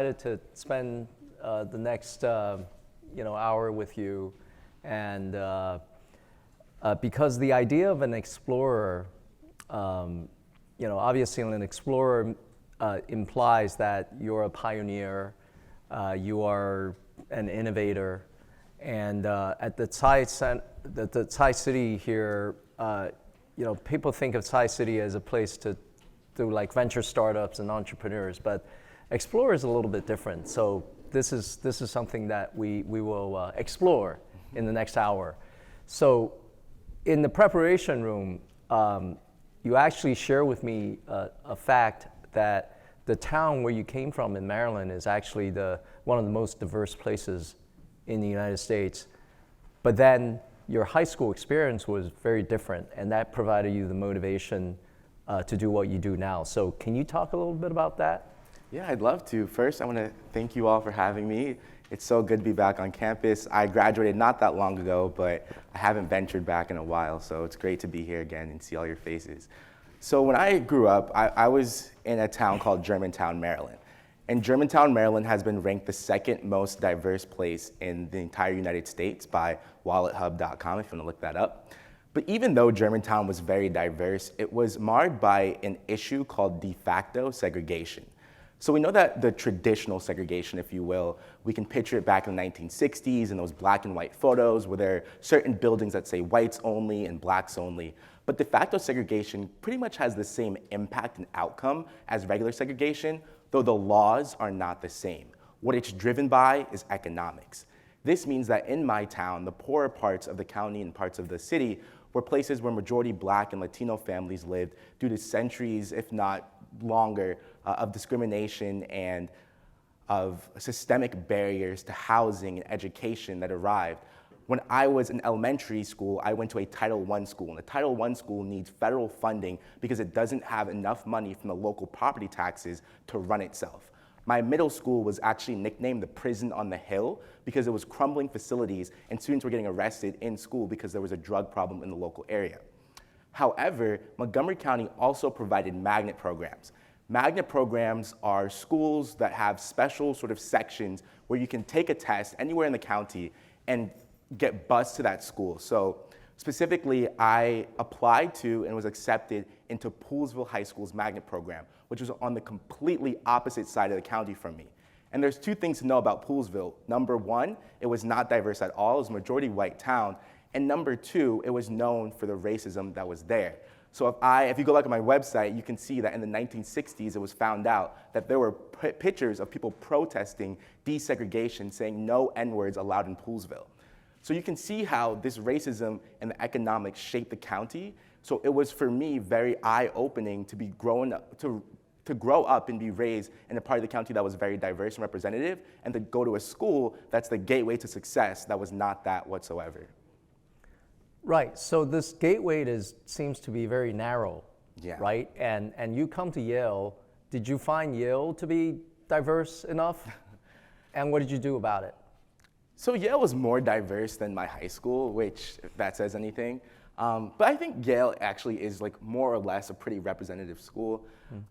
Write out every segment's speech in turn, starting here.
excited to spend the next hour with you, and because the idea of an explorer, obviously an explorer implies that you're a pioneer, you are an innovator, and at the Tsai City here, people think of Tsai City as a place to do like venture startups and entrepreneurs, but Explorer is a little bit different. So this is something that we will explore in the next hour. So in the preparation room, you actually share with me a fact that the town where you came from in Maryland is actually one of the most diverse places in the United States. But then your high school experience was very different, and that provided you the motivation to do what you do now. So can you talk a little bit about that? Yeah, I'd love to. First, I want to thank you all for having me. It's so good to be back on campus. I graduated not that long ago, but I haven't ventured back in a while, so it's great to be here again and see all your faces. So when I grew up, I was in a town called Germantown, Maryland. And Germantown, Maryland has been ranked the second most diverse place in the entire United States by WalletHub.com, if you want to look that up. But even though Germantown was very diverse, it was marred by an issue called de facto segregation. So we know that the traditional segregation, if you will, we can picture it back in the 1960s in those black and white photos where there are certain buildings that say whites only and blacks only. But de facto segregation pretty much has the same impact and outcome as regular segregation, though the laws are not the same. What it's driven by is economics. This means that in my town, the poorer parts of the county and parts of the city were places where majority black and Latino families lived due to centuries, if not longer, of discrimination and of systemic barriers to housing and education that arrived. When I was in elementary school, I went to a Title I school, and a Title I school needs federal funding because it doesn't have enough money from the local property taxes to run itself. My middle school was actually nicknamed the prison on the hill because it was crumbling facilities and students were getting arrested in school because there was a drug problem in the local area. However, Montgomery County also provided magnet programs. Magnet programs are schools that have special sort of sections where you can take a test anywhere in the county and get bused to that school. So specifically, I applied to and was accepted into Poolesville High School's magnet program, which was on the completely opposite side of the county from me. And there's two things to know about Poolesville. Number one, it was not diverse at all. It was a majority white town. And number two, it was known for the racism that was there. So if you go back on my website, you can see that in the 1960s, it was found out that there were pictures of people protesting desegregation, saying no N-words allowed in Poolesville. So you can see how this racism and the economics shaped the county. So it was, for me, very eye-opening to be to grow up and be raised in a part of the county that was very diverse and representative, and to go to a school that's the gateway to success that was not that whatsoever. Right, so this gateway seems to be very narrow, yeah. Right? And you come to Yale. Did you find Yale to be diverse enough? And what did you do about it? So Yale was more diverse than my high school, which, if that says anything. But I think Yale actually is like more or less a pretty representative school.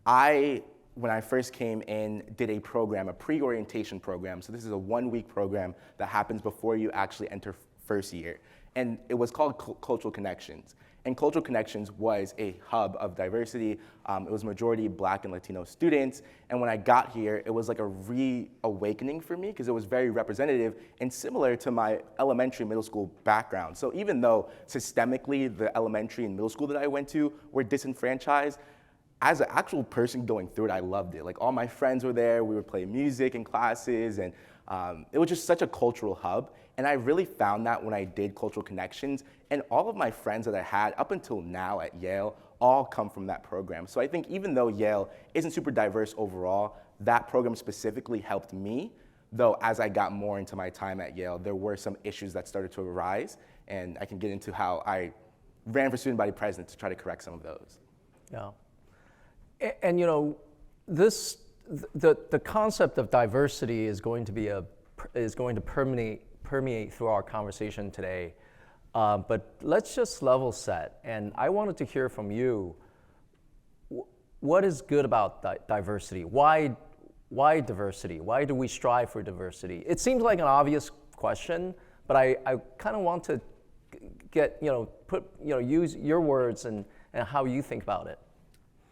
When I first came in, did a program, a pre-orientation program. So this is a 1-week program that happens before you actually enter first year. And it was called Cultural Connections. And Cultural Connections was a hub of diversity. It was majority black and Latino students. And when I got here, it was like a reawakening for me because it was very representative and similar to my elementary, middle school background. So even though systemically the elementary and middle school that I went to were disenfranchised, as an actual person going through it, I loved it. Like all my friends were there, we would play music in classes, and it was just such a cultural hub. And I really found that when I did Cultural Connections, and all of my friends that I had up until now at Yale all come from that program. So I think even though Yale isn't super diverse overall, that program specifically helped me, though as I got more into my time at Yale, there were some issues that started to arise, and I can get into how I ran for student body president to try to correct some of those. Yeah, and you know, the concept of diversity is going to permeate through our conversation today. But let's just level set. And I wanted to hear from you, what is good about diversity? Why why diversity? Why do we strive for diversity? It seems like an obvious question, but I kind of want to get, use your words and how you think about it.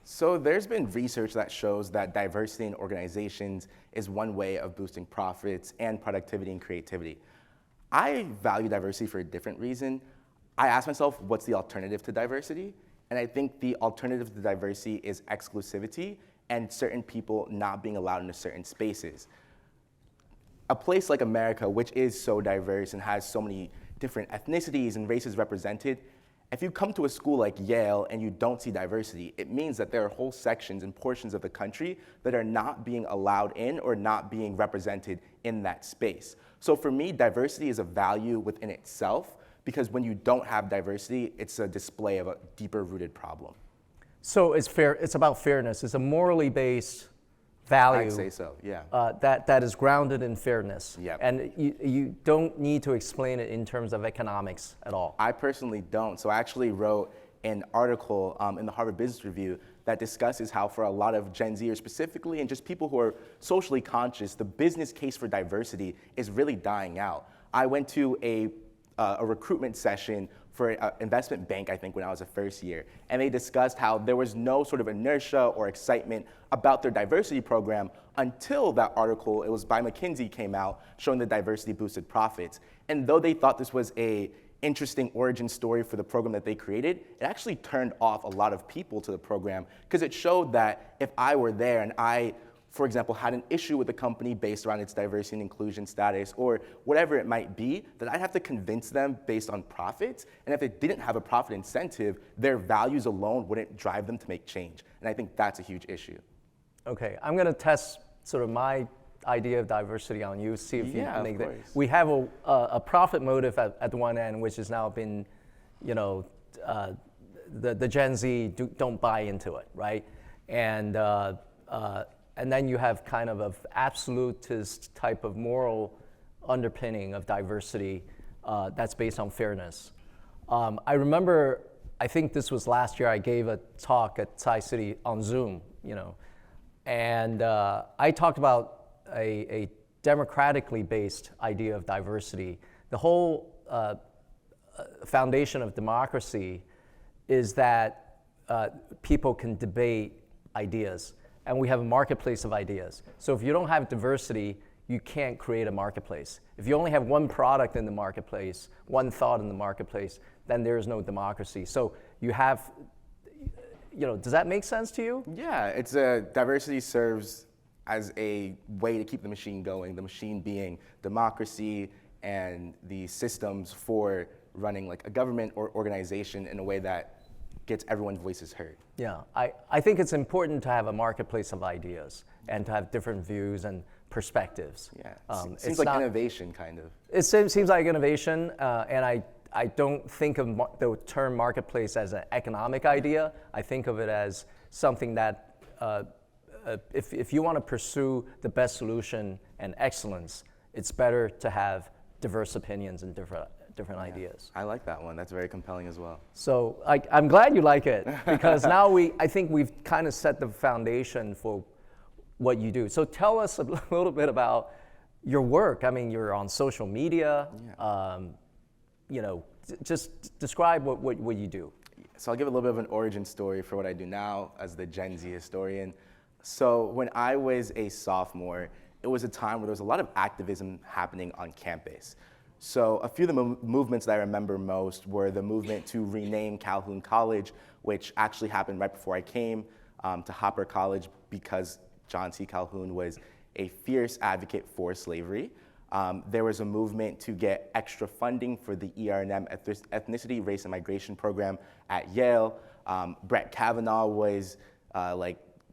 So there's been research that shows that diversity in organizations is one way of boosting profits and productivity and creativity. I value diversity for a different reason. I ask myself, what's the alternative to diversity? And I think the alternative to diversity is exclusivity and certain people not being allowed into certain spaces. A place like America, which is so diverse and has so many different ethnicities and races represented, if you come to a school like Yale and you don't see diversity, it means that there are whole sections and portions of the country that are not being allowed in or not being represented in that space. So for me, diversity is a value within itself, because when you don't have diversity, it's a display of a deeper rooted problem. So it's about fairness. It's a morally based value. I'd say so, yeah. That is grounded in fairness. Yep. And you don't need to explain it in terms of economics at all. I personally don't. So I actually wrote an article in the Harvard Business Review that discusses how for a lot of Gen Zers specifically and just people who are socially conscious, the business case for diversity is really dying out. I went to a recruitment session for an investment bank, I think, when I was a first year. And they discussed how there was no sort of inertia or excitement about their diversity program until that article, it was by McKinsey, came out showing the diversity boosted profits. And though they thought this was a interesting origin story for the program that they created, it actually turned off a lot of people to the program, because it showed that if I were there and I, for example, had an issue with the company based around its diversity and inclusion status or whatever it might be, that I'd have to convince them based on profits. And if it didn't have a profit incentive, their values alone wouldn't drive them to make change. And I think that's a huge issue. Okay, I'm going to test sort of my idea of diversity on you, see if you make that. We have a profit motive at the one end, which has now been, the Gen Z don't buy into it, right? And then you have kind of an absolutist type of moral underpinning of diversity that's based on fairness. I remember, I think this was last year, I gave a talk at Tsai City on Zoom, and I talked about a democratically based idea of diversity. The whole foundation of democracy is that people can debate ideas. And we have a marketplace of ideas. So if you don't have diversity, you can't create a marketplace. If you only have one product in the marketplace, one thought in the marketplace, then there is no democracy. So you have, does that make sense to you? Yeah, diversity serves as a way to keep the machine going, the machine being democracy and the systems for running like a government or organization in a way that gets everyone's voices heard. Yeah, I think it's important to have a marketplace of ideas and to have different views and perspectives. Yeah, seems like innovation, kind of. It seems like innovation, and I don't think of the term marketplace as an economic idea. I think of it as something that, if you want to pursue the best solution and excellence, it's better to have diverse opinions and different ideas. I like that one. That's very compelling as well. So I'm glad you like it, because now I think we've kind of set the foundation for what you do. So tell us a little bit about your work. I mean, you're on social media. Yeah. Just describe what you do. So I'll give a little bit of an origin story for what I do now as the Gen Z historian. So when I was a sophomore, it was a time where there was a lot of activism happening on campus. So a few of the movements that I remember most were the movement to rename Calhoun College, which actually happened right before I came to Hopper College, because John C. Calhoun was a fierce advocate for slavery. There was a movement to get extra funding for the ER&M Ethnicity, Race, and Migration program at Yale. Brett Kavanaugh was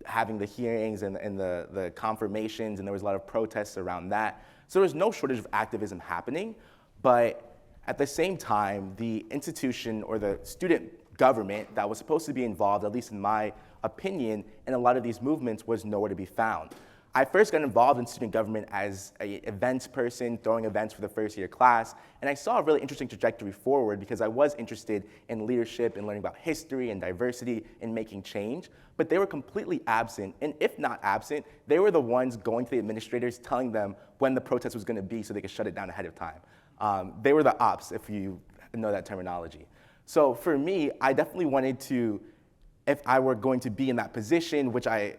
having the hearings and the confirmations, and there was a lot of protests around that. So there was no shortage of activism happening, but at the same time, the institution or the student government that was supposed to be involved, at least in my opinion, in a lot of these movements was nowhere to be found. I first got involved in student government as an events person, throwing events for the first year class, and I saw a really interesting trajectory forward because I was interested in leadership and learning about history and diversity and making change, but they were completely absent, and if not absent, they were the ones going to the administrators telling them when the protest was gonna be so they could shut it down ahead of time. They were the ops, if you know that terminology. So for me, I definitely wanted to, if I were going to be in that position, which I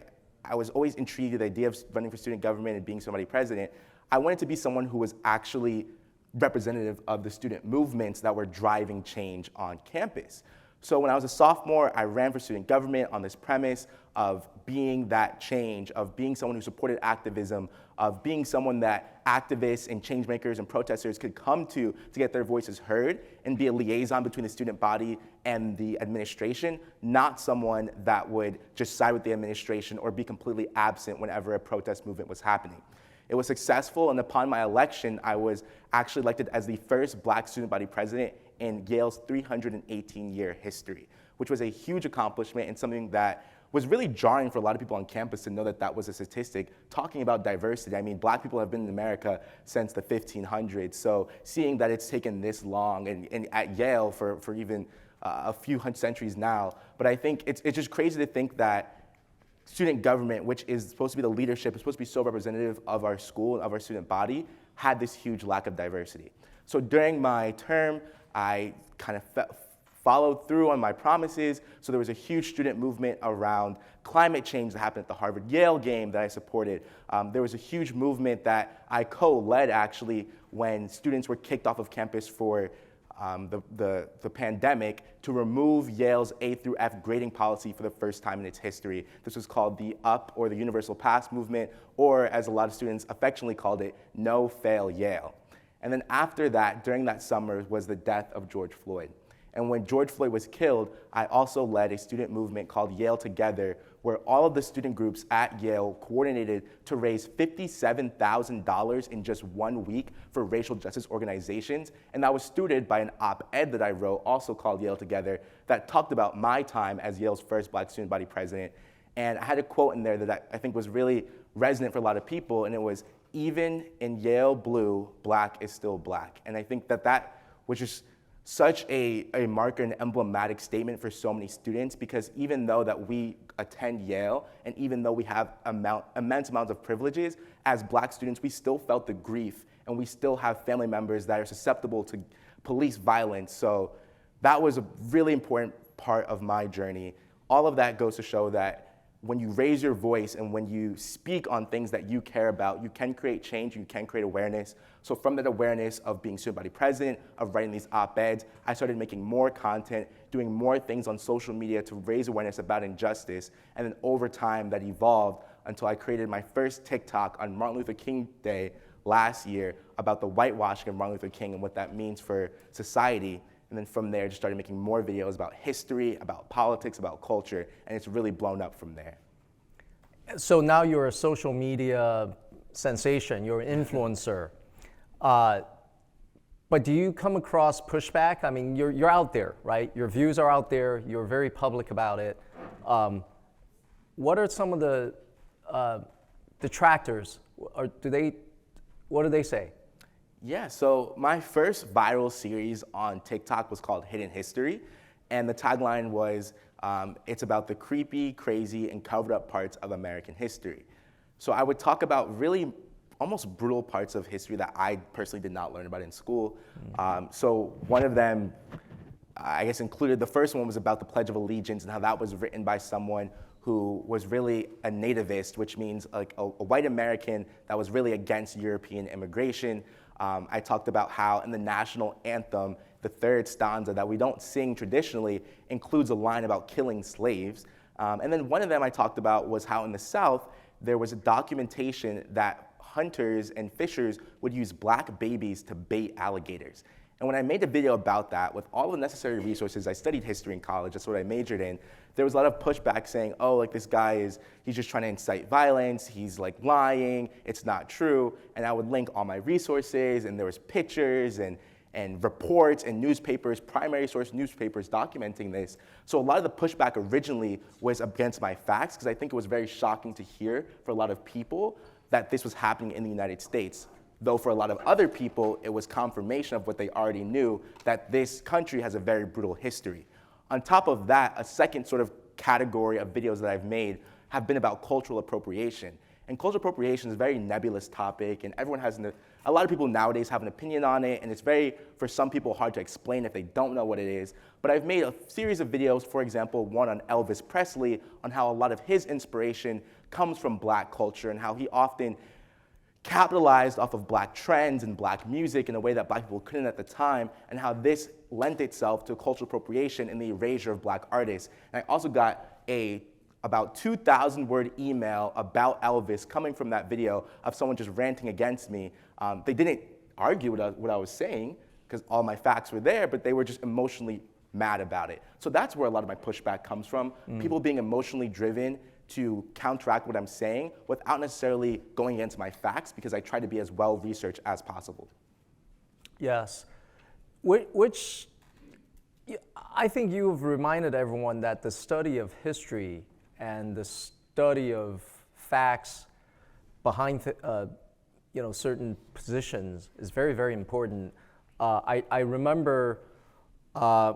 was always intrigued with the idea of running for student government and being somebody president, I wanted to be someone who was actually representative of the student movements that were driving change on campus. So when I was a sophomore, I ran for student government on this premise of being that change, of being someone who supported activism, of being someone that activists and change makers and protesters could come to get their voices heard and be a liaison between the student body and the administration, not someone that would just side with the administration or be completely absent whenever a protest movement was happening. It was successful, and upon my election, I was actually elected as the first Black student body president in Yale's 318-year history, which was a huge accomplishment and something that was really jarring for a lot of people on campus to know that that was a statistic. Talking about diversity, I mean, Black people have been in America since the 1500s, so seeing that it's taken this long, and at Yale for even a few hundred centuries now, but I think it's just crazy to think that student government, which is supposed to be the leadership, is supposed to be so representative of our school, of our student body, had this huge lack of diversity. So during my term, I kind of followed through on my promises. So there was a huge student movement around climate change that happened at the Harvard-Yale game that I supported. There was a huge movement that I co-led actually when students were kicked off of campus for the pandemic to remove Yale's A through F grading policy for the first time in its history. This was called the UP, or the Universal Pass movement, or as a lot of students affectionately called it, No Fail Yale. And then after that, during that summer, was the death of George Floyd. And when George Floyd was killed, I also led a student movement called Yale Together, where all of the student groups at Yale coordinated to raise $57,000 in just 1 week for racial justice organizations. And that was stewarded by an op-ed that I wrote, also called Yale Together, that talked about my time as Yale's first Black student body president. And I had a quote in there that I think was really resonant for a lot of people, and it was, "Even in Yale blue, Black is still Black." And I think that was just such a marker and emblematic statement for so many students, because even though that we attend Yale, and even though we have immense amounts of privileges, as Black students, we still felt the grief, and we still have family members that are susceptible to police violence. So that was a really important part of my journey. All of that goes to show that when you raise your voice and when you speak on things that you care about, you can create change, you can create awareness. So from that awareness of being student body president, of writing these op-eds, I started making more content, doing more things on social media to raise awareness about injustice. And then over time, that evolved until I created my first TikTok on Martin Luther King Day last year about the whitewashing of Martin Luther King and what that means for society. And then from there, just started making more videos about history, about politics, about culture, and it's really blown up from there. So now you're a social media sensation, you're an influencer. But do you come across pushback? I mean, you're out there, right? Your views are out there, you're very public about it. What are some of the detractors? What do they say? Yeah, so my first viral series on TikTok was called Hidden History, and the tagline was, it's about the creepy, crazy, and covered up parts of American history. So I would talk about really almost brutal parts of history that I personally did not learn about in school. So one of them, I guess, included, the first one was about the Pledge of Allegiance and how that was written by someone who was really a nativist, which means like a white American that was really against European immigration. I talked about how in the national anthem, the third stanza that we don't sing traditionally includes a line about killing slaves. And then one of them I talked about was how in the South, there was a documentation that hunters and fishers would use Black babies to bait alligators. And when I made a video about that, with all the necessary resources, I studied history in college, that's what I majored in, there was a lot of pushback saying, oh, like this guy he's just trying to incite violence, he's like lying, it's not true. And I would link all my resources, and there was pictures, and and reports and newspapers, primary source newspapers documenting this. So a lot of the pushback originally was against my facts, because I think it was very shocking to hear for a lot of people that this was happening in the United States. Though for a lot of other people, it was confirmation of what they already knew, that this country has a very brutal history. On top of that, a second sort of category of videos that I've made have been about cultural appropriation. And cultural appropriation is a very nebulous topic, and a lot of people nowadays have an opinion on it, and it's very, for some people, hard to explain if they don't know what it is. But I've made a series of videos, for example, one on Elvis Presley, on how a lot of his inspiration comes from Black culture and how he often capitalized off of Black trends and Black music in a way that Black people couldn't at the time, and how this lent itself to cultural appropriation and the erasure of Black artists. And I also got about 2,000 word email about Elvis coming from that video of someone just ranting against me. They didn't argue what I was saying, because all my facts were there, but they were just emotionally mad about it. So that's where a lot of my pushback comes from. People being emotionally driven to counteract what I'm saying without necessarily going against my facts, because I try to be as well researched as possible. Yes, which I think you've reminded everyone that the study of history and the study of facts behind certain positions is very, very important. I remember, I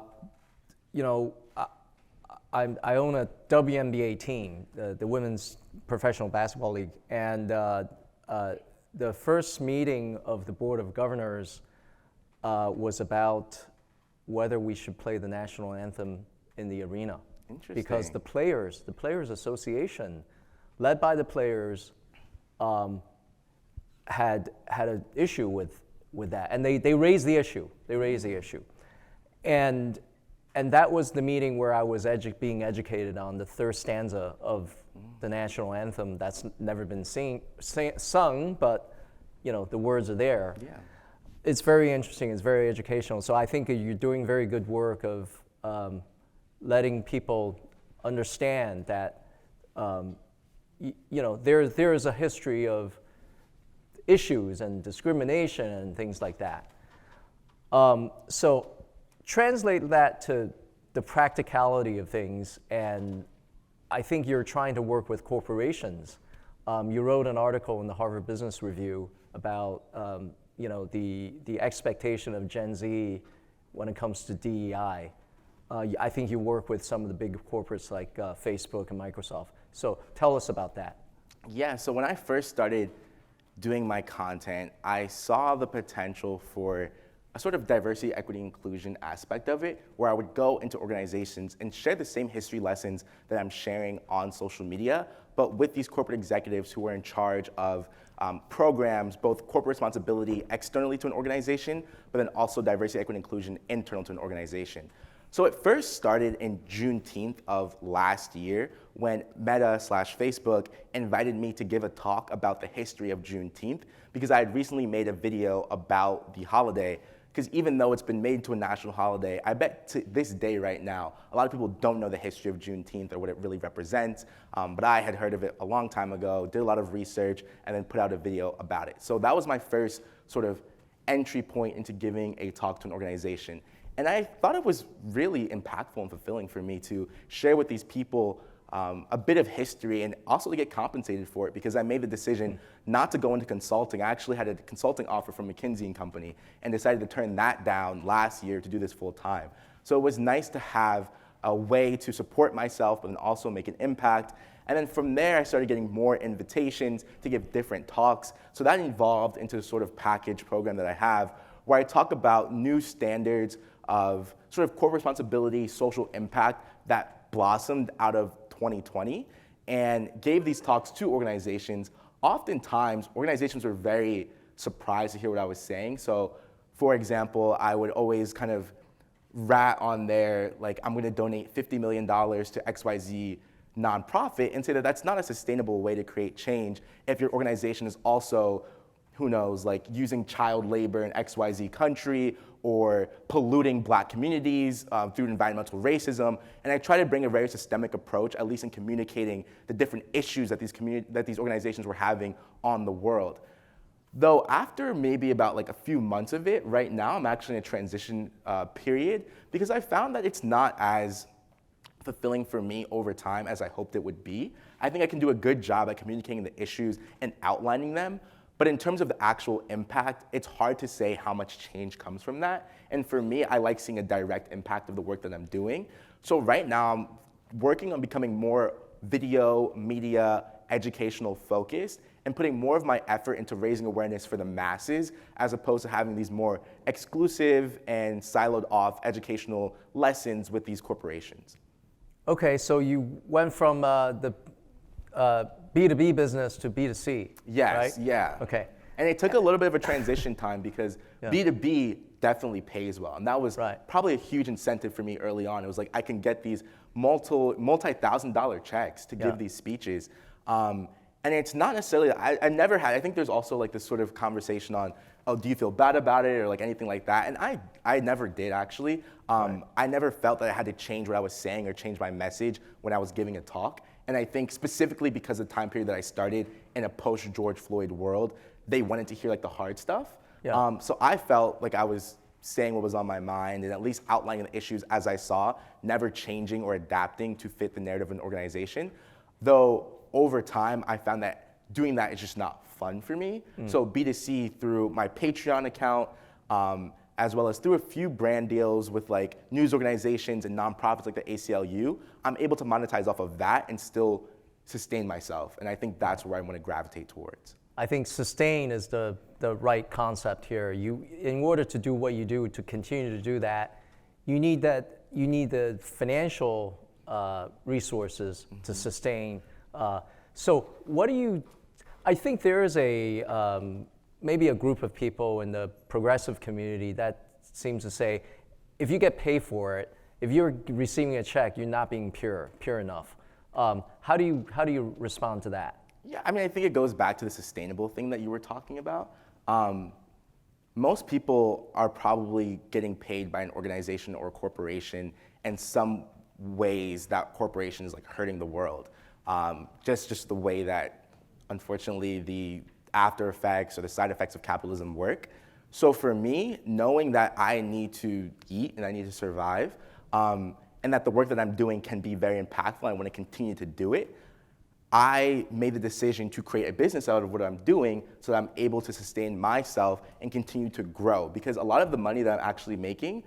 own a WNBA team, the Women's Professional Basketball League, and the first meeting of the Board of Governors was about whether we should play the national anthem in the arena. Interesting. Because the Players Association, led by the players, had an issue with that, and they raised the issue. And that was the meeting where I was being educated on the third stanza of the national anthem that's never been sung, but the words are there. Yeah. It's very interesting, it's very educational. So I think you're doing very good work of letting people understand that there is a history of issues and discrimination and things like that. So translate that to the practicality of things, and I think you're trying to work with corporations. You wrote an article in the Harvard Business Review about the expectation of Gen Z when it comes to DEI. I think you work with some of the big corporates like Facebook and Microsoft. So tell us about that. Yeah, so when I first started doing my content, I saw the potential for a sort of diversity, equity, inclusion aspect of it, where I would go into organizations and share the same history lessons that I'm sharing on social media, but with these corporate executives who were in charge of programs, both corporate responsibility externally to an organization, but then also diversity, equity, inclusion internal to an organization. So it first started in Juneteenth of last year when Meta/Facebook invited me to give a talk about the history of Juneteenth, because I had recently made a video about the holiday. Because even though it's been made to a national holiday, I bet to this day right now, a lot of people don't know the history of Juneteenth or what it really represents. But I had heard of it a long time ago, did a lot of research, and then put out a video about it. So that was my first sort of entry point into giving a talk to an organization. And I thought it was really impactful and fulfilling for me to share with these people a bit of history and also to get compensated for it, because I made the decision not to go into consulting. I actually had a consulting offer from McKinsey & Company and decided to turn that down last year to do this full time. So it was nice to have a way to support myself and also make an impact. And then from there, I started getting more invitations to give different talks. So that evolved into a sort of package program that I have, where I talk about new standards of sort of corporate responsibility, social impact that blossomed out of 2020, and gave these talks to organizations. Oftentimes, organizations were very surprised to hear what I was saying. So, for example, I would always kind of rat on there, like, I'm going to donate $50 million to XYZ nonprofit, and say that that's not a sustainable way to create change if your organization is also, who knows, like using child labor in XYZ country, or polluting Black communities through environmental racism. And I try to bring a very systemic approach, at least in communicating the different issues that these organizations were having on the world. Though after maybe about like a few months of it, right now I'm actually in a transition period because I found that it's not as fulfilling for me over time as I hoped it would be. I think I can do a good job at communicating the issues and outlining them, but in terms of the actual impact, it's hard to say how much change comes from that. And for me, I like seeing a direct impact of the work that I'm doing. So right now, I'm working on becoming more video, media, educational focused, and putting more of my effort into raising awareness for the masses, as opposed to having these more exclusive and siloed off educational lessons with these corporations. Okay, so you went from the B2B business to B2C, Yes, right? yeah. Okay. And it took a little bit of a transition time because B2B definitely pays well. And that was probably a huge incentive for me early on. It was like, I can get these multi-$1,000 checks to give these speeches. And it's not necessarily, I never had, I think there's also like this sort of conversation on, oh, do you feel bad about it or like anything like that? And I never did actually. I never felt that I had to change what I was saying or change my message when I was giving a talk. And I think specifically because of the time period that I started in a post-George Floyd world, they wanted to hear like the hard stuff. Yeah. So I felt like I was saying what was on my mind and at least outlining the issues as I saw, never changing or adapting to fit the narrative of an organization. Though over time, I found that doing that is just not fun for me. So B2C through my Patreon account, as well as through a few brand deals with like news organizations and nonprofits like the ACLU, I'm able to monetize off of that and still sustain myself. And I think that's where I want to gravitate towards. I think sustain is the right concept here. In order to do what you do, to continue to do that, you need the financial resources to sustain. So what do you, I think there is maybe a group of people in the progressive community that seems to say, if you get paid for it, if you're receiving a check, you're not being pure enough. How do you respond to that? Yeah, I mean, I think it goes back to the sustainable thing that you were talking about. Most people are probably getting paid by an organization or a corporation in some ways that corporation is like hurting the world. Just the way that, unfortunately, the after effects or the side effects of capitalism work. So for me, knowing that I need to eat and I need to survive, and that the work that I'm doing can be very impactful, I want to continue to do it, I made the decision to create a business out of what I'm doing so that I'm able to sustain myself and continue to grow. Because a lot of the money that I'm actually making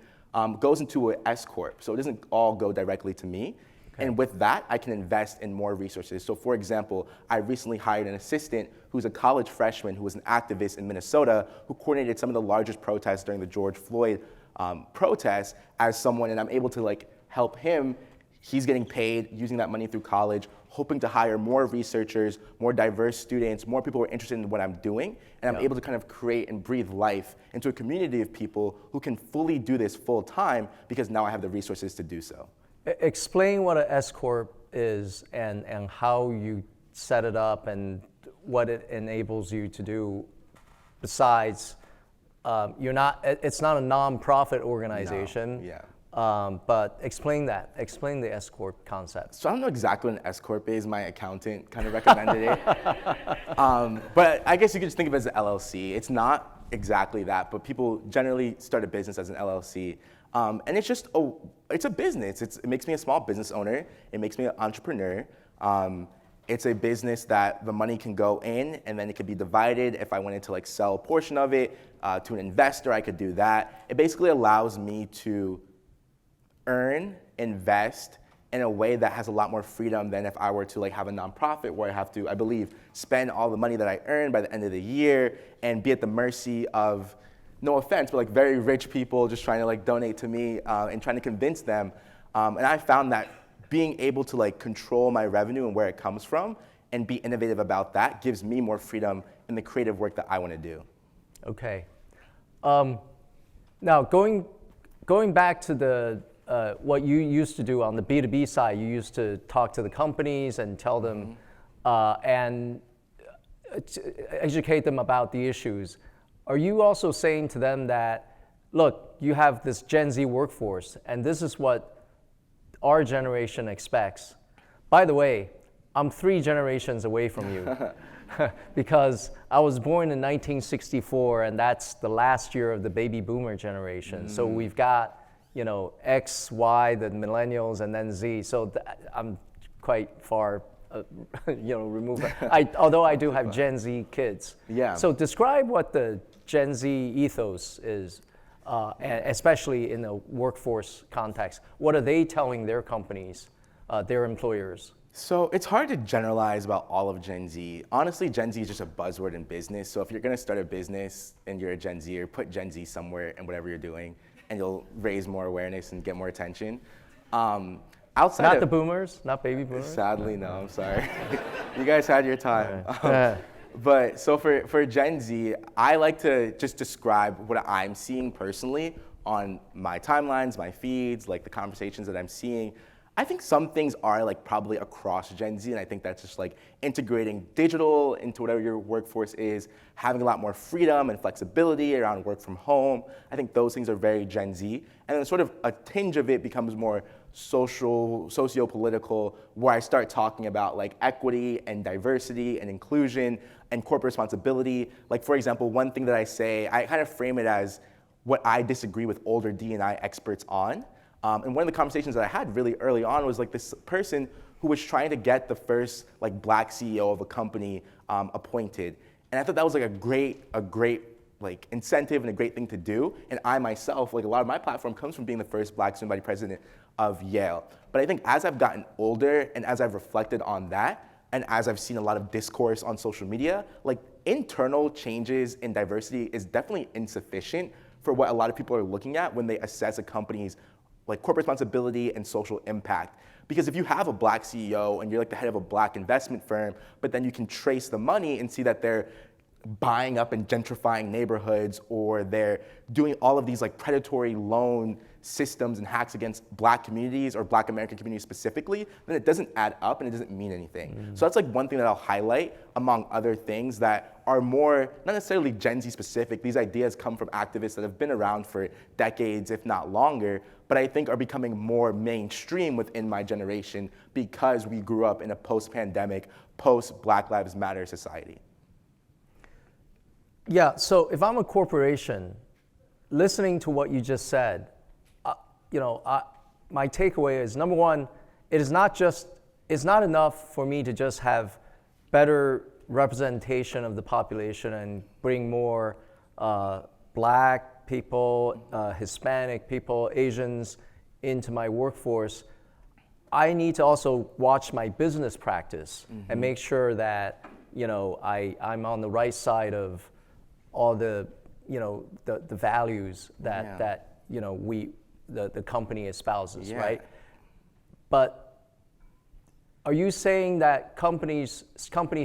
goes into an S Corp, so it doesn't all go directly to me. Okay. And with that, I can invest in more resources. So for example, I recently hired an assistant who's a college freshman who was an activist in Minnesota who coordinated some of the largest protests during the George Floyd protests as someone, and I'm able to like help him. He's getting paid using that money through college, hoping to hire more researchers, more diverse students, more people who are interested in what I'm doing, and I'm able to kind of create and breathe life into a community of people who can fully do this full time because now I have the resources to do so. Explain what an S Corp is and how you set it up and what it enables you to do besides, it's not a non-profit organization. No, yeah. But explain the S Corp concept. So I don't know exactly what an S Corp is. My accountant kind of recommended it. But I guess you could just think of it as an LLC. It's not exactly that, but people generally start a business as an LLC. And it's just, it's a business. It makes me a small business owner. It makes me an entrepreneur. It's a business that the money can go in and then it could be divided. If I wanted to like sell a portion of it to an investor, I could do that. It basically allows me to earn, invest in a way that has a lot more freedom than if I were to like have a nonprofit where I have to, I believe, spend all the money that I earn by the end of the year and be at the mercy of, no offense, but like very rich people just trying to like donate to me and trying to convince them. And I found that being able to like control my revenue and where it comes from and be innovative about that gives me more freedom in the creative work that I want to do. Okay. Now going back to what you used to do on the B2B side, you used to talk to the companies and tell them and educate them about the issues. Are you also saying to them that, look, you have this Gen Z workforce and this is what our generation expects? By the way, I'm 3 generations away from you. because I was born in 1964, and that's the last year of the baby boomer generation. So we've got, X, Y, the millennials, and then Z. So I'm quite far, removed. Although I do have Gen Z kids. Yeah. So describe what the Gen Z ethos is, and especially in the workforce context. What are they telling their companies, their employers? So it's hard to generalize about all of Gen Z. Honestly, Gen Z is just a buzzword in business. So if you're going to start a business and you're a Gen Zer, put Gen Z somewhere in whatever you're doing, and you'll raise more awareness and get more attention. Outside Not of, the boomers, not baby boomers? Sadly, no, I'm sorry. You guys had your time. Right. But so for Gen Z, I like to just describe what I'm seeing personally on my timelines, my feeds, like the conversations that I'm seeing. I think some things are like probably across Gen Z, and I think that's just like integrating digital into whatever your workforce is, having a lot more freedom and flexibility around work from home. I think those things are very Gen Z. And then sort of a tinge of it becomes more social, socio-political, where I start talking about like equity and diversity and inclusion and corporate responsibility. Like for example, one thing that I say, I kind of frame it as what I disagree with older D&I experts on. And one of the conversations that I had really early on was like this person who was trying to get the first like black CEO of a company appointed. And I thought that was like a great like incentive and a great thing to do. And I myself, like a lot of my platform comes from being the first black student body president of Yale. But I think as I've gotten older and as I've reflected on that, and as I've seen a lot of discourse on social media, like internal changes in diversity is definitely insufficient for what a lot of people are looking at when they assess a company's like corporate responsibility and social impact. Because if you have a black CEO and you're like the head of a black investment firm, but then you can trace the money and see that they're buying up and gentrifying neighborhoods, or they're doing all of these like predatory loan systems and hacks against black communities or black American communities specifically, then it doesn't add up and it doesn't mean anything. So that's like one thing that I'll highlight among other things that are more, not necessarily Gen Z specific. These ideas come from activists that have been around for decades, if not longer, but I think are becoming more mainstream within my generation because we grew up in a post-pandemic, post-Black Lives Matter society. Yeah, so if I'm a corporation, listening to what you just said, my takeaway is, number one, it's not enough for me to just have better representation of the population and bring more black people, Hispanic people, Asians into my workforce. I need to also watch my business practice and make sure that I'm on the right side of all the the values that the company espouses, right? But are you saying that company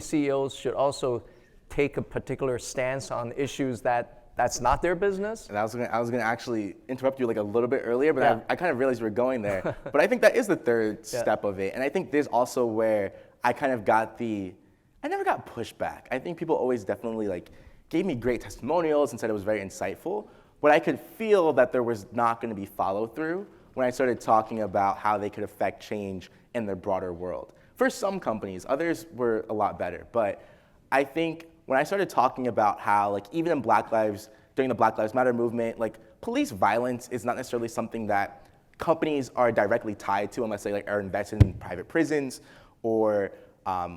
CEOs should also take a particular stance on issues that's not their business? And I was gonna actually interrupt you like a little bit earlier, but I kind of realized you were going there. But I think that is the third step of it. And I think there's also where I kind of I never got pushback. I think people always definitely like gave me great testimonials and said it was very insightful, but I could feel that there was not gonna be follow through when I started talking about how they could affect change in their broader world. For some companies, others were a lot better, but I think when I started talking about how, like, even in during the Black Lives Matter movement, like, police violence is not necessarily something that companies are directly tied to unless they are invested in private prisons, or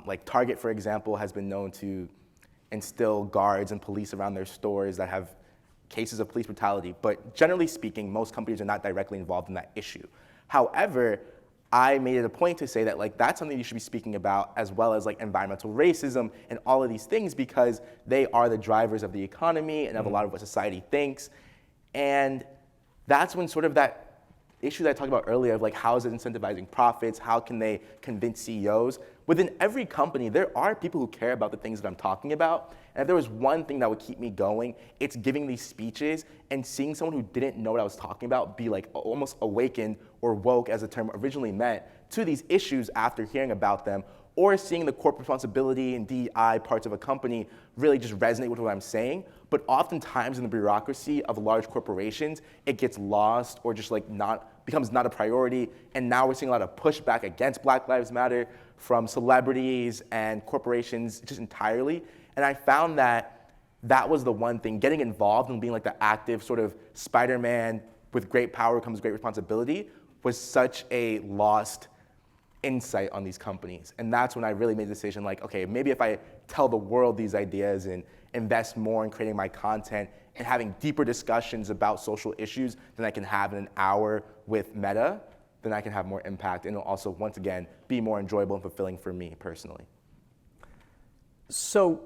like Target, for example, has been known to instill guards and police around their stores that have cases of police brutality. But generally speaking, most companies are not directly involved in that issue. However, I made it a point to say that that's something you should be speaking about, as well as environmental racism and all of these things, because they are the drivers of the economy and of a lot of what society thinks. And that's when sort of that issue that I talked about earlier of how is it incentivizing profits, how can they convince CEOs? Within every company, there are people who care about the things that I'm talking about. And if there was one thing that would keep me going, it's giving these speeches and seeing someone who didn't know what I was talking about be almost awakened or woke, as the term originally meant, to these issues after hearing about them, or seeing the corporate responsibility and DEI parts of a company really just resonate with what I'm saying. But oftentimes in the bureaucracy of large corporations, it gets lost or just like becomes not a priority. And now we're seeing a lot of pushback against Black Lives Matter from celebrities and corporations just entirely. And I found that was the one thing, getting involved and being like the active sort of Spider-Man, with great power comes great responsibility, was such a lost insight on these companies. And that's when I really made the decision, like, okay, maybe if I tell the world these ideas and invest more in creating my content and having deeper discussions about social issues than I can have in an hour with Meta, then I can have more impact, and it'll also, once again, be more enjoyable and fulfilling for me personally. So,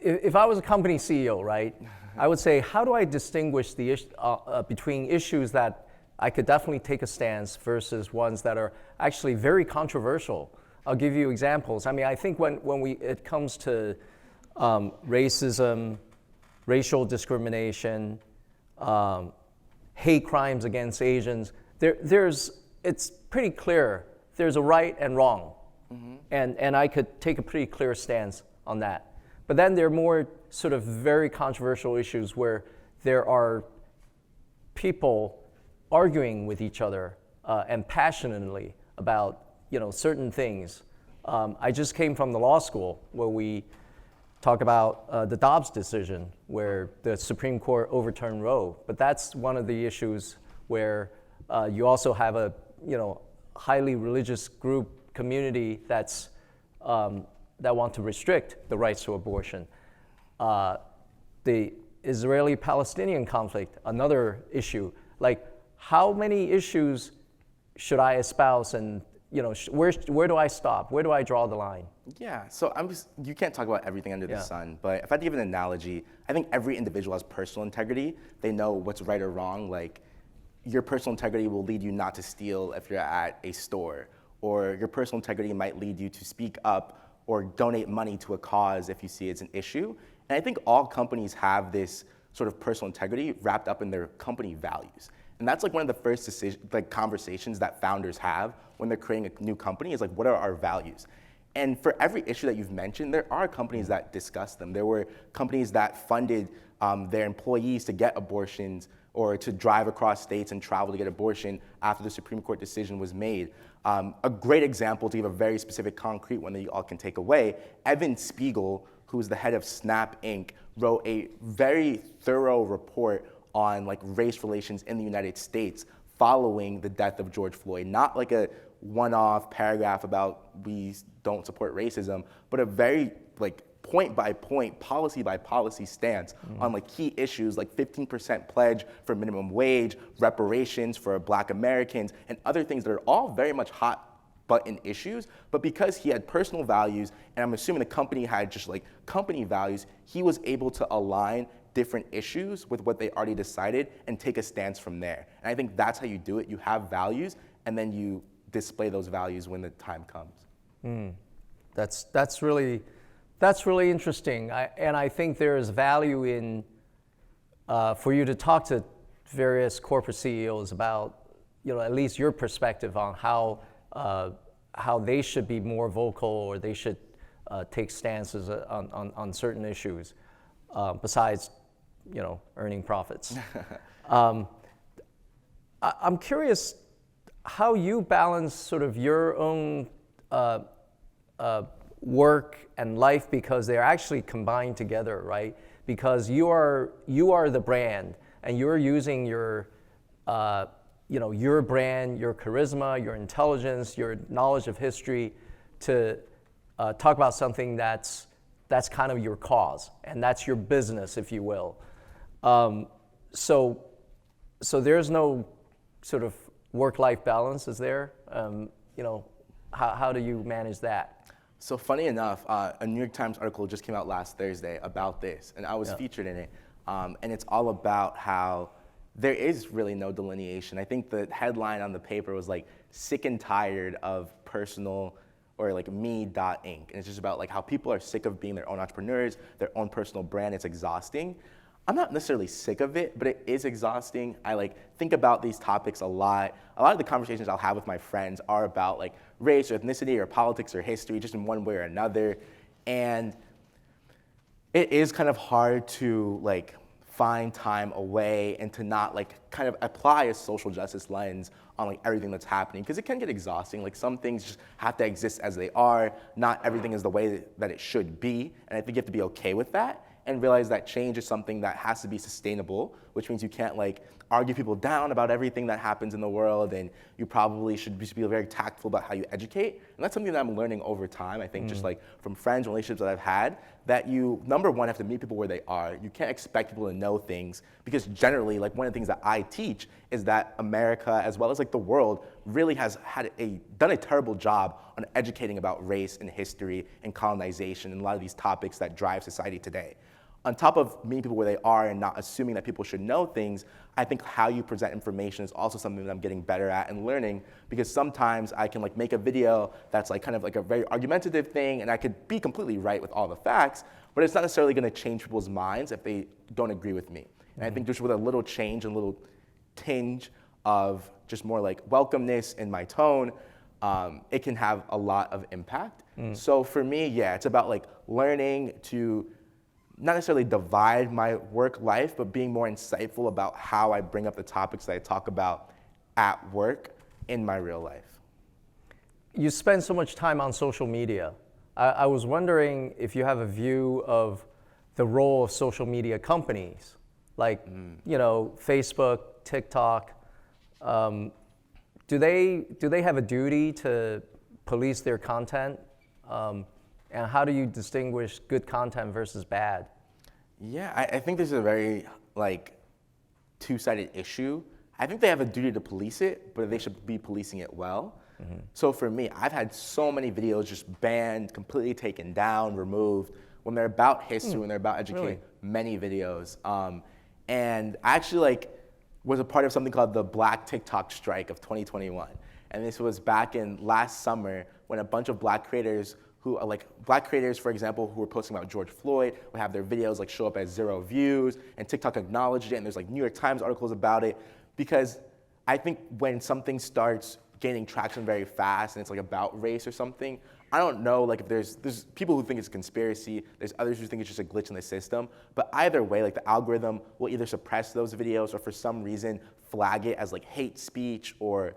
if I was a company CEO, right, I would say, how do I distinguish between issues that I could definitely take a stance versus ones that are actually very controversial? I'll give you examples. I mean, I think when it comes to racism, racial discrimination, hate crimes against Asians, it's pretty clear there's a right and wrong. Mm-hmm. And I could take a pretty clear stance on that. But then there are more sort of very controversial issues where there are people arguing with each other and passionately about certain things. I just came from the law school where we talk about the Dobbs decision, where the Supreme Court overturned Roe. But that's one of the issues where you also have a highly religious community that want to restrict the rights to abortion. The Israeli-Palestinian conflict, another issue. Like, how many issues should I espouse, and where do I stop? Where do I draw the line? Yeah, so you can't talk about everything under the sun, but if I had to give an analogy, I think every individual has personal integrity. They know what's right or wrong. Like, your personal integrity will lead you not to steal if you're at a store, or your personal integrity might lead you to speak up or donate money to a cause if you see it's an issue. And I think all companies have this sort of personal integrity wrapped up in their company values. And that's like one of the first conversations that founders have when they're creating a new company, is like, what are our values? And for every issue that you've mentioned, there are companies that discuss them. There were companies that funded their employees to get abortions or to drive across states and travel to get abortion after the Supreme Court decision was made. A great example, to give a very specific concrete one that you all can take away, Evan Spiegel, who's the head of Snap Inc., wrote a very thorough report on like race relations in the United States following the death of George Floyd. Not like a one-off paragraph about we don't support racism, but a very like point by point, policy by policy stance on like key issues like 15% pledge for minimum wage, reparations for Black Americans, and other things that are all very much hot button issues. But because he had personal values, and I'm assuming the company had just like company values, he was able to align different issues with what they already decided and take a stance from there. And I think that's how you do it. You have values, and then you display those values when the time comes. That's really interesting. And I think there is value in for you to talk to various corporate CEOs about, at least your perspective on how they should be more vocal, or they should take stances on certain issues, besides, earning profits. I'm curious how you balance sort of your own work and life, because they're actually combined together, right? Because you are the brand, and you're using your brand, your charisma, your intelligence, your knowledge of history to talk about something that's kind of your cause, and that's your business, if you will. So there's no sort of work-life balance, is there? How do you manage that? So funny enough, a New York Times article just came out last Thursday about this, and I was featured in it. And it's all about how there is really no delineation. I think the headline on the paper was like, sick and tired of personal, or like me.inc. And it's just about like how people are sick of being their own entrepreneurs, their own personal brand. It's exhausting. I'm not necessarily sick of it, but it is exhausting. I like think about these topics a lot. A lot of the conversations I'll have with my friends are about like race or ethnicity or politics or history, just in one way or another. And it is kind of hard to like find time away and to not like kind of apply a social justice lens on like everything that's happening, because it can get exhausting. Like some things just have to exist as they are. Not everything is the way that it should be, and I think you have to be okay with that and realize that change is something that has to be sustainable, which means you can't like argue people down about everything that happens in the world, and you probably should be very tactful about how you educate. And that's something that I'm learning over time. I think just like from friends, relationships that I've had, that you, number one, have to meet people where they are. You can't expect people to know things, because generally, like one of the things that I teach is that America, as well as like the world, really has done a terrible job on educating about race and history and colonization and a lot of these topics that drive society today. On top of meeting people where they are and not assuming that people should know things, I think how you present information is also something that I'm getting better at and learning, because sometimes I can like make a video that's like kind of like a very argumentative thing, and I could be completely right with all the facts, but it's not necessarily going to change people's minds if they don't agree with me. And I think just with a little change and a little tinge of just more like welcomeness in my tone, it can have a lot of impact. So for me, yeah, it's about like learning to not necessarily divide my work life, but being more insightful about how I bring up the topics that I talk about at work in my real life. You spend so much time on social media. I was wondering if you have a view of the role of social media companies, like Facebook, TikTok. Do they have a duty to police their content? And how do you distinguish good content versus bad? Yeah, I think this is a very like two-sided issue. I think they have a duty to police it, but they should be policing it well. So for me, I've had so many videos just banned, completely taken down, removed, when they're about history, when they're about educating, Really? many videos. And I actually like was a part of something called the Black TikTok Strike of 2021. And this was back in last summer when a bunch of black creators for example, who were posting about George Floyd would have their videos like show up as 0 views, and TikTok acknowledged it, and there's like New York Times articles about it, because I think when something starts gaining traction very fast and it's like about race or something, I don't know like if there's people who think it's a conspiracy, there's others who think it's just a glitch in the system, but either way, like the algorithm will either suppress those videos or for some reason flag it as like hate speech or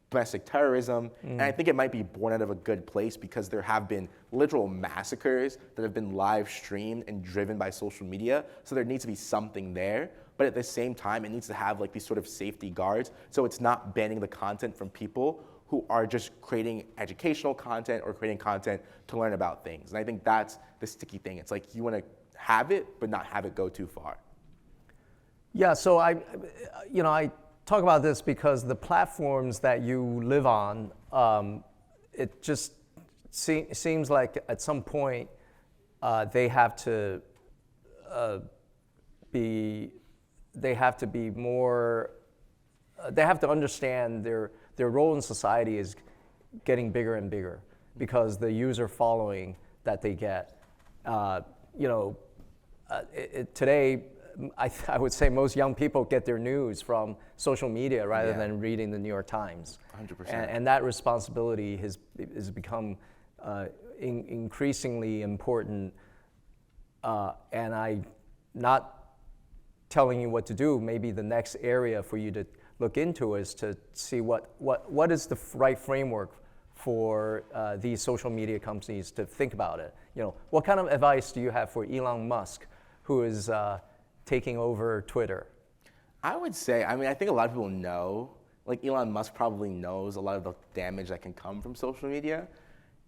domestic terrorism, and I think it might be born out of a good place, because there have been literal massacres that have been live streamed and driven by social media, so there needs to be something there, but at the same time, it needs to have like these sort of safety guards, so it's not banning the content from people who are just creating educational content or creating content to learn about things. And I think that's the sticky thing. It's like you want to have it, but not have it go too far. Yeah, so I talk about this because the platforms that you live on, it just seems like at some point they have to understand their role in society is getting bigger and bigger, because the user following that they get, today. I would say most young people get their news from social media rather than reading the New York Times. 100%. And that responsibility has become increasingly important. And I'm not telling you what to do. Maybe the next area for you to look into is to see what is the right framework for these social media companies to think about it. What kind of advice do you have for Elon Musk, who is taking over Twitter? I would say, I think a lot of people know, like Elon Musk probably knows a lot of the damage that can come from social media.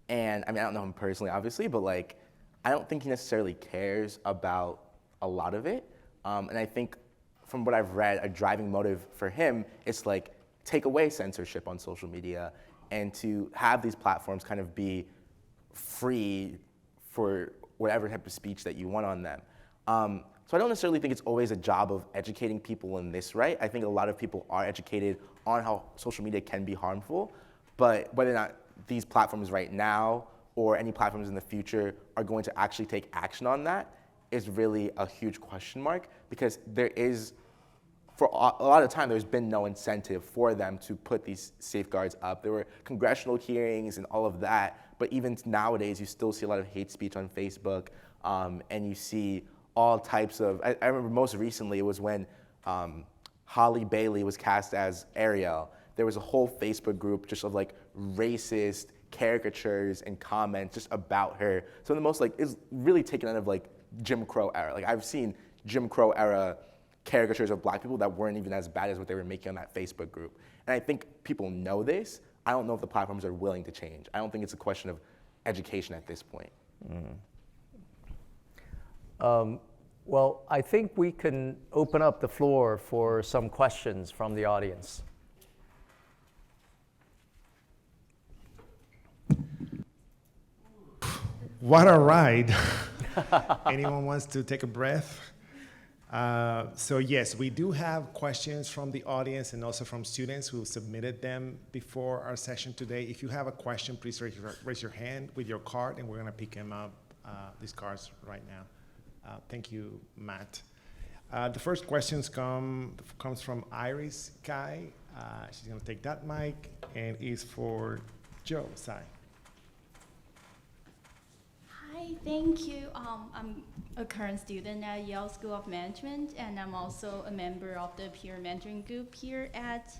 And I don't know him personally, obviously, but like, I don't think he necessarily cares about a lot of it. And I think from what I've read, a driving motive for him is like take away censorship on social media and to have these platforms kind of be free for whatever type of speech that you want on them. So I don't necessarily think it's always a job of educating people in this, right? I think a lot of people are educated on how social media can be harmful, but whether or not these platforms right now or any platforms in the future are going to actually take action on that is really a huge question mark, because there is, for a lot of time, there's been no incentive for them to put these safeguards up. There were congressional hearings and all of that, but even nowadays, you still see a lot of hate speech on Facebook, and you see all types of, I remember most recently, it was when Holly Bailey was cast as Ariel. There was a whole Facebook group just of like racist caricatures and comments just about her. Some of the most like, is really taken out of like Jim Crow era. Like I've seen Jim Crow era caricatures of black people that weren't even as bad as what they were making on that Facebook group. And I think people know this. I don't know if the platforms are willing to change. I don't think it's a question of education at this point. Well, I think we can open up the floor for some questions from the audience. What a ride. Anyone wants to take a breath? So yes, we do have questions from the audience and also from students who submitted them before our session today. If you have a question, please raise your hand with your card, and we're going to pick them up, these cards right now. Thank you, Matt. The first questions comes from Iris Kai. She's going to take that mic, and is for Joe Tsai. Hi, thank you. I'm a current student at Yale School of Management, and I'm also a member of the peer mentoring group here at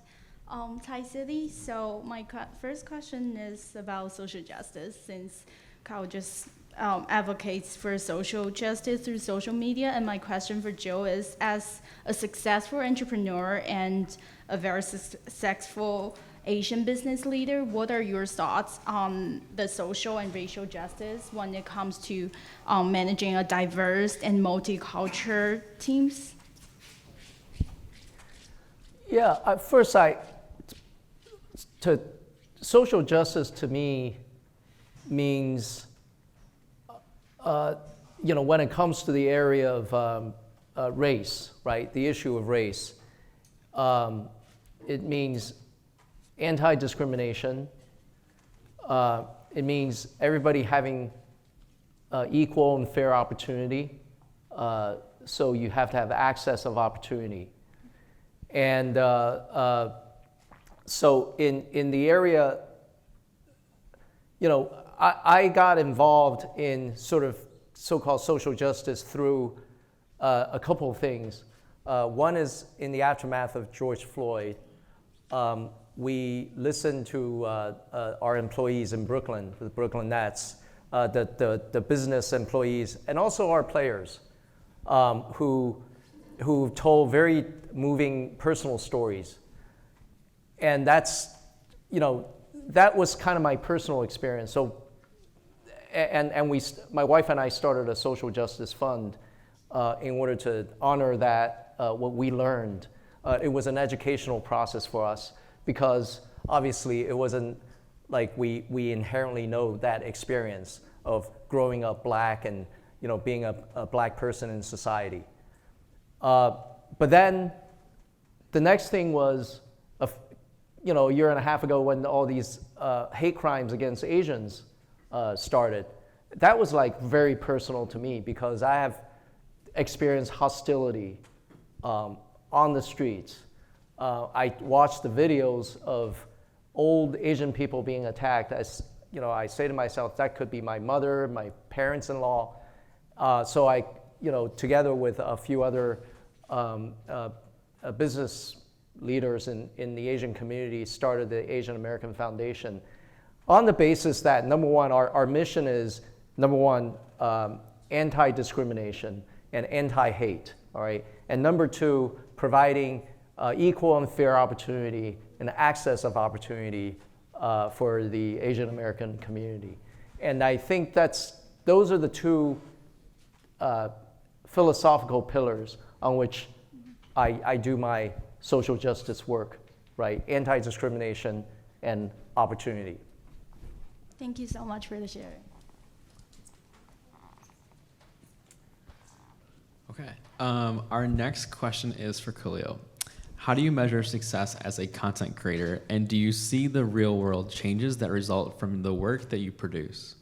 Tsai City. So my first question is about social justice, since Kyle just advocates for social justice through social media. And my question for Joe is, as a successful entrepreneur and a very successful Asian business leader, what are your thoughts on the social and racial justice when it comes to managing a diverse and multicultural teams? Yeah, first, social justice to me means, when it comes to the area of race, right, the issue of race, it means anti-discrimination. It means everybody having equal and fair opportunity. So you have to have access of opportunity. And so in the area, I got involved in sort of so-called social justice through a couple of things. One is in the aftermath of George Floyd. We listened to our employees in Brooklyn, the Brooklyn Nets, the business employees, and also our players, who told very moving personal stories. And that's, that was kind of my personal experience. So, my wife and I started a social justice fund in order to honor that, what we learned. It was an educational process for us, because obviously it wasn't like we inherently know that experience of growing up black and being a black person in society. But then the next thing was, a year and a half ago, when all these hate crimes against Asians started. That was like very personal to me, because I have experienced hostility on the streets. I watched the videos of old Asian people being attacked. I say to myself, that could be my mother, my parents-in-law. So I, together with a few other business leaders in the Asian community, started the Asian American Foundation, on the basis that, number one, our mission is, number one, anti-discrimination and anti-hate, all right? And number two, providing equal and fair opportunity and access of opportunity for the Asian American community. And I think those are the two philosophical pillars on which I do my social justice work, right? Anti-discrimination and opportunity. Thank you so much for the sharing. Okay, our next question is for Kahlil. How do you measure success as a content creator, and do you see the real world changes that result from the work that you produce?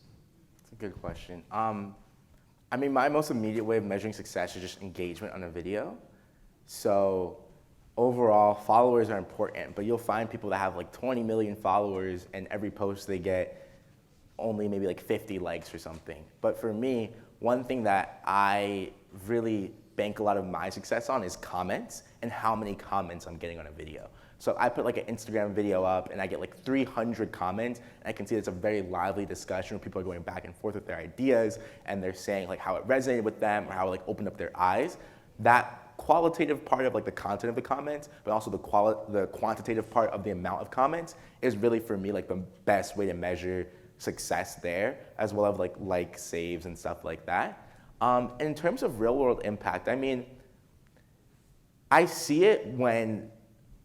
That's a good question. I mean, my most immediate way of measuring success is just engagement on a video. So overall, followers are important, but you'll find people that have like 20 million followers and every post they get only maybe like 50 likes or something. But for me, one thing that I really bank a lot of my success on is comments and how many comments I'm getting on a video. So I put like an Instagram video up and I get like 300 comments, and I can see it's a very lively discussion where people are going back and forth with their ideas and they're saying like how it resonated with them or how it like opened up their eyes. That qualitative part of like the content of the comments, but also the quantitative part of the amount of comments is really for me like the best way to measure success there, as well as like saves and stuff like that. And in terms of real world impact, I mean, I see it when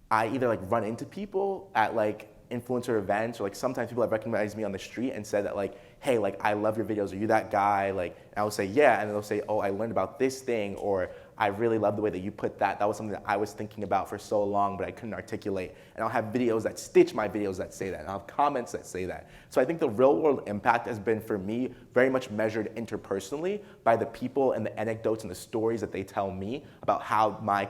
I either like run into people at like influencer events, or like sometimes people have recognized me on the street and said that like, hey, like I love your videos, are you that guy? Like, and I will say, yeah, and they'll say, oh, I learned about this thing, or I really love the way that you put that. That was something that I was thinking about for so long, but I couldn't articulate. And I'll have videos that stitch my videos that say that, and I'll have comments that say that. So I think the real world impact has been for me very much measured interpersonally by the people and the anecdotes and the stories that they tell me about how my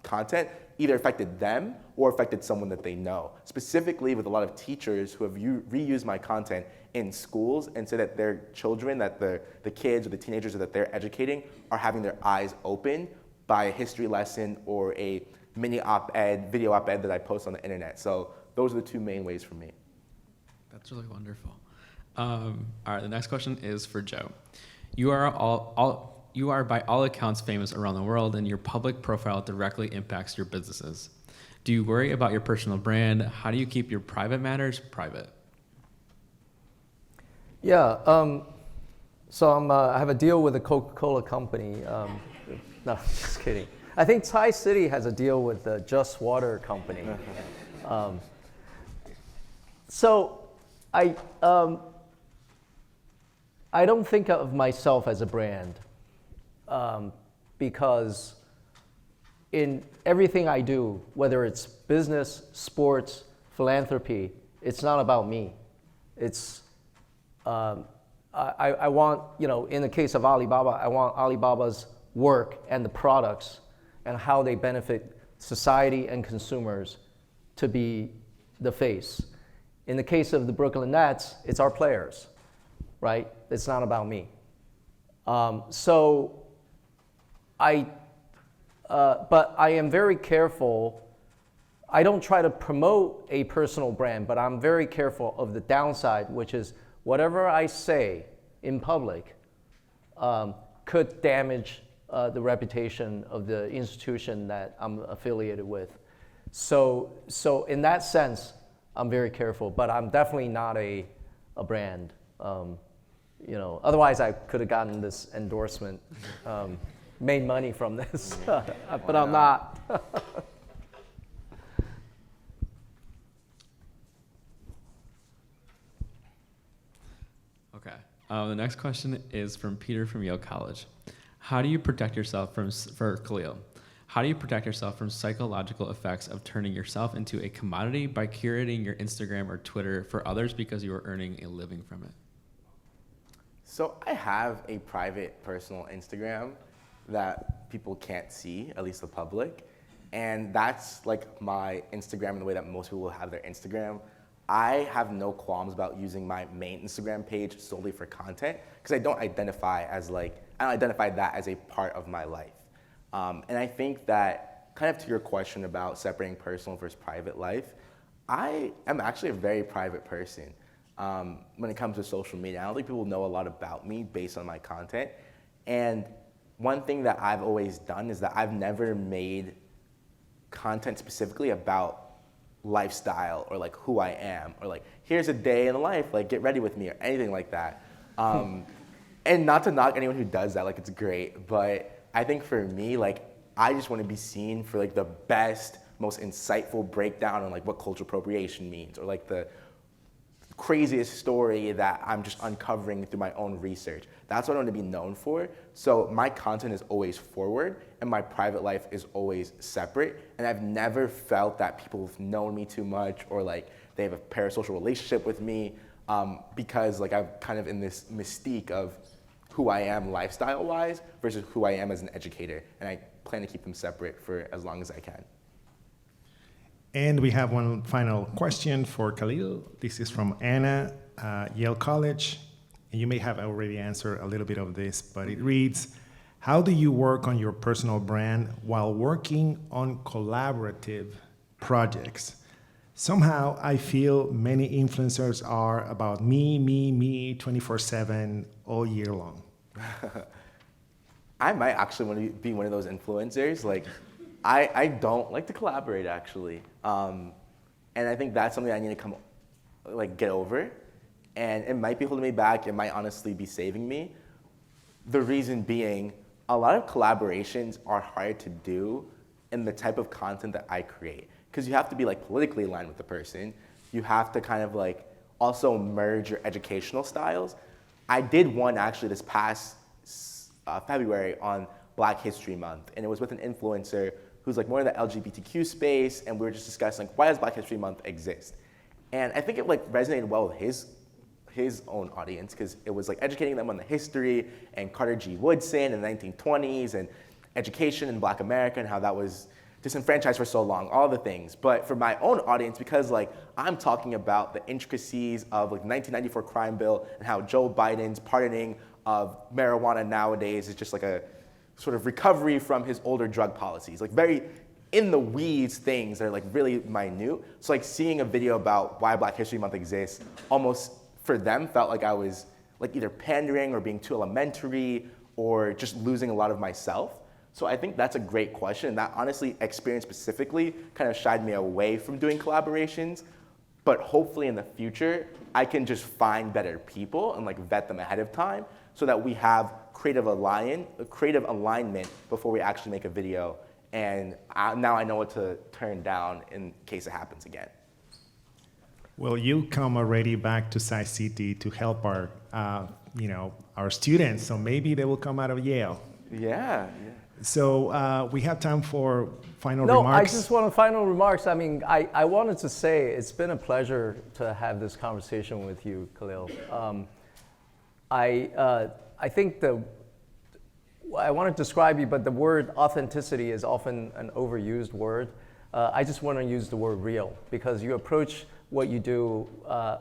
content either affected them or affected someone that they know. Specifically with a lot of teachers who have reused my content in schools and say that their children, that the kids or the teenagers that they're educating are having their eyes open by a history lesson or a mini op-ed, video op-ed that I post on the internet. So those are the two main ways for me. That's really wonderful. All right, the next question is for Joe. You are by all accounts famous around the world, and your public profile directly impacts your businesses. Do you worry about your personal brand? How do you keep your private matters private? Yeah, so I have a deal with the Coca-Cola company. No, just kidding. I think Tsai City has a deal with the Just Water company. So I don't think of myself as a brand because in everything I do, whether it's business, sports, philanthropy, it's not about me. It's I want, in the case of Alibaba, I want Alibaba's work and the products and how they benefit society and consumers to be the face. In the case of the Brooklyn Nets, it's our players, right? It's not about me. But I am very careful. I don't try to promote a personal brand, but I'm very careful of the downside, which is whatever I say in public could damage the reputation of the institution that I'm affiliated with. So in that sense, I'm very careful, but I'm definitely not a brand. Otherwise I could have gotten this endorsement, made money from this, but I'm not. Okay. The next question is from Peter from Yale College. How do you protect yourself for Kahlil, how do you protect yourself from psychological effects of turning yourself into a commodity by curating your Instagram or Twitter for others because you are earning a living from it? So I have a private personal Instagram that people can't see, at least the public. And that's like my Instagram in the way that most people will have their Instagram. I have no qualms about using my main Instagram page solely for content because I don't identify that as a part of my life. And I think that kind of to your question about separating personal versus private life, I am actually a very private person when it comes to social media. I don't think people know a lot about me based on my content. And one thing that I've always done is that I've never made content specifically about lifestyle or like who I am or like here's a day in the life, like get ready with me or anything like that. And not to knock anyone who does that, like it's great, but I think for me, like I just want to be seen for like the best, most insightful breakdown on like what cultural appropriation means or like the craziest story that I'm just uncovering through my own research. That's what I want to be known for. So my content is always forward and my private life is always separate. And I've never felt that people have known me too much or like they have a parasocial relationship with me because like I'm kind of in this mystique of who I am lifestyle-wise versus who I am as an educator. And I plan to keep them separate for as long as I can. And we have one final question for Kahlil. This is from Anna, Yale College. And you may have already answered a little bit of this, but it reads, how do you work on your personal brand while working on collaborative projects? Somehow I feel many influencers are about me, 24/7, all year long. I might actually want to be one of those influencers. Like, I don't like to collaborate, actually. And I think that's something I need to get over. And it might be holding me back. It might honestly be saving me. The reason being, a lot of collaborations are hard to do in the type of content that I create. Because you have to be politically aligned with the person. You have to kind of also merge your educational styles. I did one actually this past February on Black History Month. And it was with an influencer who's more in the LGBTQ space. And we were just discussing why does Black History Month exist? And I think it resonated well with his own audience, because it was educating them on the history and Carter G. Woodson in the 1920s and education in Black America and how that was disenfranchised for so long, all the things. But for my own audience, because I'm talking about the intricacies of the 1994 crime bill and how Joe Biden's pardoning of marijuana nowadays is just a sort of recovery from his older drug policies, very in the weeds things that are really minute. So seeing a video about why Black History Month exists almost for them felt like I was either pandering or being too elementary or just losing a lot of myself. So I think that's a great question. And that honestly, experience specifically kind of shied me away from doing collaborations. But hopefully in the future, I can just find better people and vet them ahead of time so that we have creative alignment before we actually make a video. And now I know what to turn down in case it happens again. Well, you come already back to Tsai City to help our, our students. So maybe they will come out of Yale. Yeah. So we have time for final No, remarks. I just want final remarks. I mean, I wanted to say it's been a pleasure to have this conversation with you, Kahlil. I think I want to describe you, but the word authenticity is often an overused word. I just want to use the word real, because you approach what you do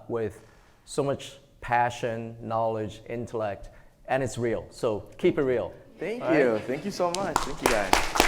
with so much passion, knowledge, intellect, and it's real. So keep it real. Thank you. Thank you so much. Thank you, guys.